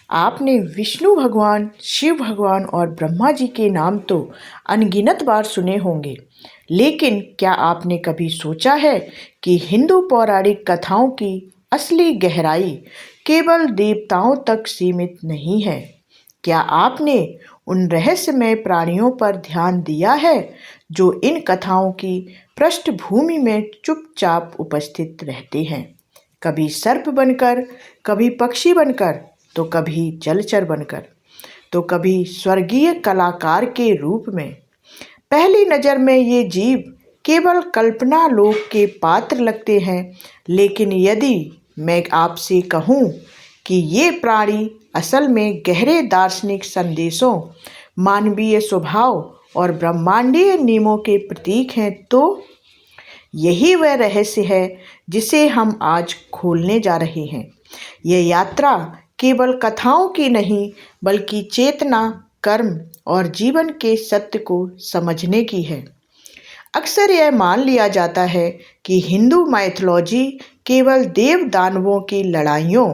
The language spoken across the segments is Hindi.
आपने विष्णु भगवान, शिव भगवान और ब्रह्मा जी के नाम तो अनगिनत बार सुने होंगे, लेकिन क्या आपने कभी सोचा है कि हिंदू पौराणिक कथाओं की असली गहराई केवल देवताओं तक सीमित नहीं है? क्या आपने उन रहस्यमय प्राणियों पर ध्यान दिया है जो इन कथाओं की पृष्ठभूमि में चुपचाप उपस्थित रहते हैं? कभी सर्प बनकर, कभी पक्षी बनकर, तो कभी जलचर बनकर, तो कभी स्वर्गीय कलाकार के रूप में। पहली नज़र में ये जीव केवल कल्पना लोक के पात्र लगते हैं, लेकिन यदि मैं आपसे कहूँ कि ये प्राणी असल में गहरे दार्शनिक संदेशों, मानवीय स्वभाव और ब्रह्मांडीय नियमों के प्रतीक हैं, तो यही वह रहस्य है जिसे हम आज खोलने जा रहे हैं। यह यात्रा केवल कथाओं की नहीं, बल्कि चेतना, कर्म और जीवन के सत्य को समझने की है। अक्सर यह मान लिया जाता है कि हिंदू माइथोलॉजी केवल देव दानवों की लड़ाइयों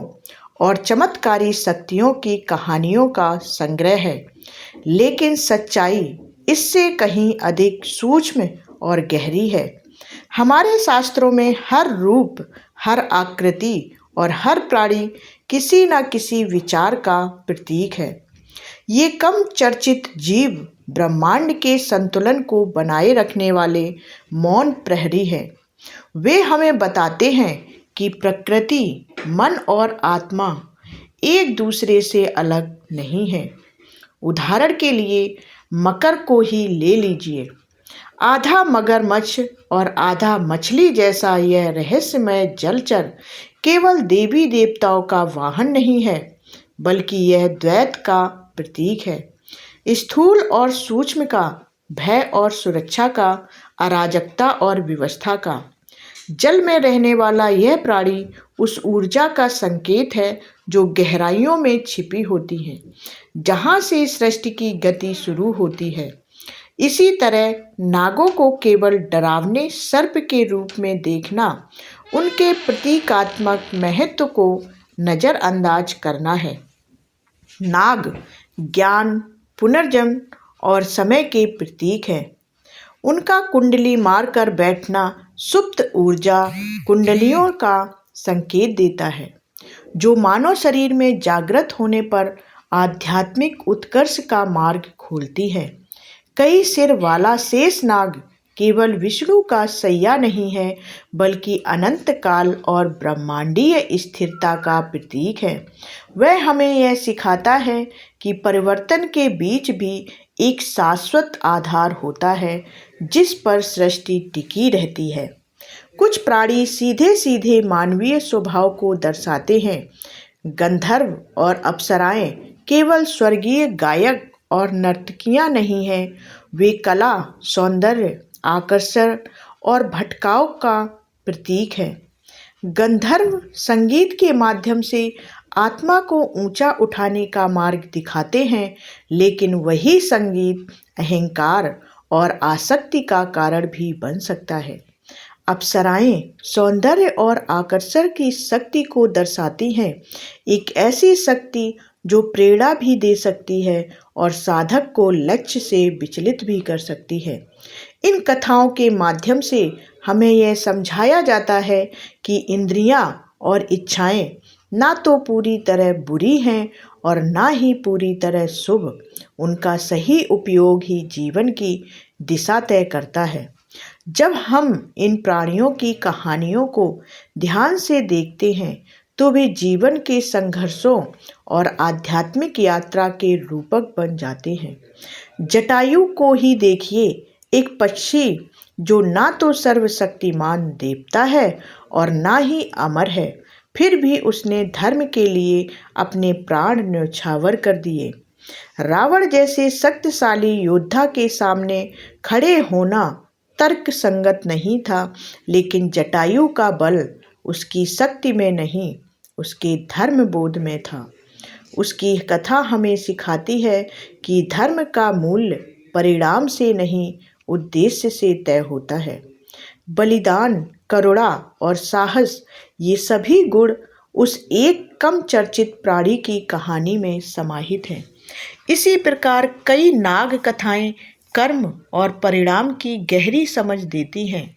और चमत्कारी शक्तियों की कहानियों का संग्रह है, लेकिन सच्चाई इससे कहीं अधिक सूक्ष्म और गहरी है। हमारे शास्त्रों में हर रूप, हर आकृति और हर प्राणी किसी न किसी विचार का प्रतीक है। ये कम चर्चित जीव ब्रह्मांड के संतुलन को बनाए रखने वाले मौन प्रहरी हैं। वे हमें बताते हैं कि प्रकृति, मन और आत्मा एक दूसरे से अलग नहीं है। उदाहरण के लिए मकर को ही ले लीजिए। आधा मगरमच्छ और आधा मछली जैसा यह रहस्यमय जलचर केवल देवी देवताओं का वाहन नहीं है, बल्कि यह द्वैत का प्रतीक है। स्थूल और सूक्ष्म का, भय और सुरक्षा का, अराजकता और व्यवस्था का। जल में रहने वाला यह प्राणी उस ऊर्जा का संकेत है जो गहराइयों में छिपी होती है, जहाँ से सृष्टि की गति शुरू होती है। इसी तरह नागों को केवल डरावने सर्प के रूप में देखना उनके प्रतीकात्मक महत्व को नज़रअंदाज करना है। नाग ज्ञान, पुनर्जन्म और समय के प्रतीक हैं। उनका कुंडली मारकर बैठना सुप्त ऊर्जा कुंडलियों का संकेत देता है, जो मानव शरीर में जागृत होने पर आध्यात्मिक उत्कर्ष का मार्ग खोलती है। कई सिर वाला शेष नाग केवल विष्णु का सैया नहीं है, बल्कि अनंत काल और ब्रह्मांडीय स्थिरता का प्रतीक है। वह हमें यह सिखाता है कि परिवर्तन के बीच भी एक शाश्वत आधार होता है, जिस पर सृष्टि टिकी रहती है। कुछ प्राणी सीधे सीधे मानवीय स्वभाव को दर्शाते हैं। गंधर्व और अप्सराएं केवल स्वर्गीय गायक और नर्तकियां नहीं हैं, वे कला, सौंदर्य, आकर्षण और भटकाव का प्रतीक हैं। गंधर्व संगीत के माध्यम से आत्मा को ऊंचा उठाने का मार्ग दिखाते हैं, लेकिन वही संगीत अहंकार और आसक्ति का कारण भी बन सकता है। अप्सराएं सौंदर्य और आकर्षण की शक्ति को दर्शाती हैं, एक ऐसी शक्ति जो प्रेरणा भी दे सकती है और साधक को लक्ष्य से विचलित भी कर सकती है। इन कथाओं के माध्यम से हमें यह समझाया जाता है कि इंद्रियां और इच्छाएं ना तो पूरी तरह बुरी हैं और ना ही पूरी तरह शुभ। उनका सही उपयोग ही जीवन की दिशा तय करता है। जब हम इन प्राणियों की कहानियों को ध्यान से देखते हैं, तो वे जीवन के संघर्षों और आध्यात्मिक यात्रा के रूपक बन जाते हैं। जटायु को ही देखिए, एक पक्षी जो ना तो सर्वशक्तिमान देवता है और ना ही अमर है, फिर भी उसने धर्म के लिए अपने प्राण न्यौछावर कर दिए। रावण जैसे शक्तिशाली योद्धा के सामने खड़े होना तर्क संगत नहीं था, लेकिन जटायु का बल उसकी शक्ति में नहीं, उसके धर्म बोध में था। उसकी कथा हमें सिखाती है कि धर्म का मूल्य परिणाम से नहीं, उद्देश्य से तय होता है। बलिदान, करुणा और साहस, ये सभी गुण उस एक कम चर्चित प्राणी की कहानी में समाहित है। इसी प्रकार कई नाग कथाएं कर्म और परिणाम की गहरी समझ देती हैं।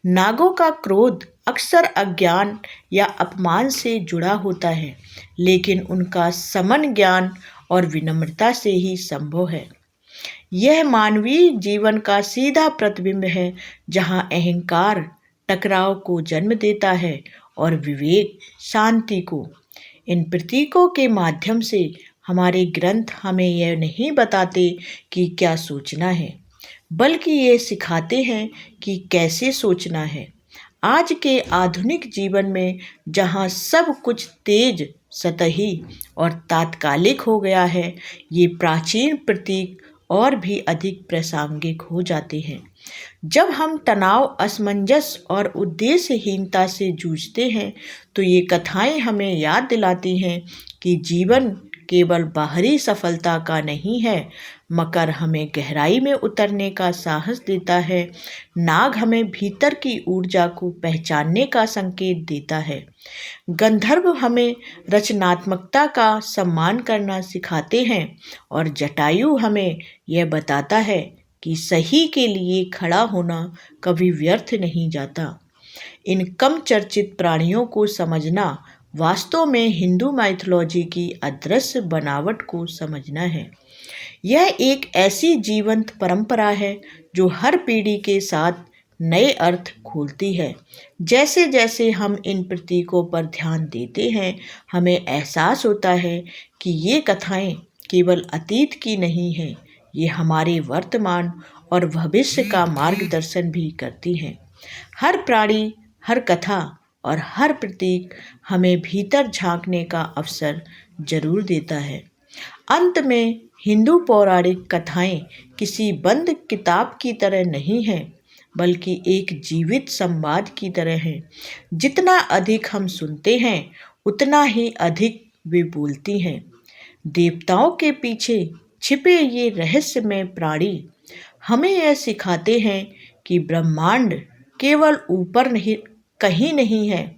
नागों का क्रोध अक्सर अज्ञान या अपमान से जुड़ा होता है, लेकिन उनका समन ज्ञान और विनम्रता से ही संभव है। यह मानवीय जीवन का सीधा प्रतिबिंब है, जहाँ अहंकार टकराव को जन्म देता है और विवेक शांति को। इन प्रतीकों के माध्यम से हमारे ग्रंथ हमें यह नहीं बताते कि क्या सोचना है, बल्कि ये सिखाते हैं कि कैसे सोचना है। आज के आधुनिक जीवन में जहाँ सब कुछ तेज, सतही और तात्कालिक हो गया है, ये प्राचीन प्रतीक और भी अधिक प्रासंगिक हो जाते हैं। जब हम तनाव, असमंजस और उद्देश्यहीनता से जूझते हैं, तो ये कथाएं हमें याद दिलाती हैं कि जीवन केवल बाहरी सफलता का नहीं है, मकर हमें गहराई में उतरने का साहस देता है। नाग हमें भीतर की ऊर्जा को पहचानने का संकेत देता है। गंधर्व हमें रचनात्मकता का सम्मान करना सिखाते हैं और जटायु हमें यह बताता है कि सही के लिए खड़ा होना कभी व्यर्थ नहीं जाता। इन कम चर्चित प्राणियों को समझना वास्तव में हिंदू माइथोलॉजी की अदृश्य बनावट को समझना है। यह एक ऐसी जीवंत परंपरा है जो हर पीढ़ी के साथ नए अर्थ खोलती है। जैसे जैसे हम इन प्रतीकों पर ध्यान देते हैं, हमें एहसास होता है कि ये कथाएं केवल अतीत की नहीं हैं, ये हमारे वर्तमान और भविष्य का मार्गदर्शन भी करती हैं। हर प्राणी, हर कथा और हर प्रतीक हमें भीतर झांकने का अवसर जरूर देता है। अंत में हिंदू पौराणिक कथाएं किसी बंद किताब की तरह नहीं हैं, बल्कि एक जीवित संवाद की तरह हैं। जितना अधिक हम सुनते हैं, उतना ही अधिक वे बोलती हैं। देवताओं के पीछे छिपे ये रहस्यमय प्राणी हमें यह सिखाते हैं कि ब्रह्मांड केवल ऊपर नहीं, कहीं नहीं है,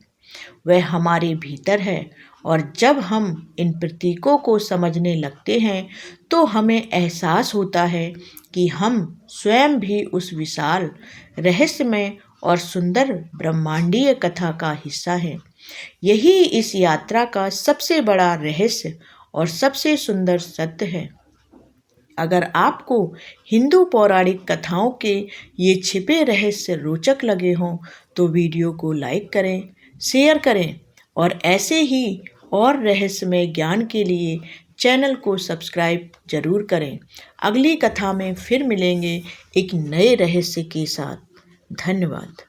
वह हमारे भीतर है। और जब हम इन प्रतीकों को समझने लगते हैं, तो हमें एहसास होता है कि हम स्वयं भी उस विशाल, रहस्यमय और सुंदर ब्रह्मांडीय कथा का हिस्सा हैं। यही इस यात्रा का सबसे बड़ा रहस्य और सबसे सुंदर सत्य है। अगर आपको हिंदू पौराणिक कथाओं के ये छिपे रहस्य रोचक लगे हों, तो वीडियो को लाइक करें, शेयर करें और ऐसे ही और रहस्यमय ज्ञान के लिए चैनल को सब्सक्राइब जरूर करें। अगली कथा में फिर मिलेंगे एक नए रहस्य के साथ। धन्यवाद।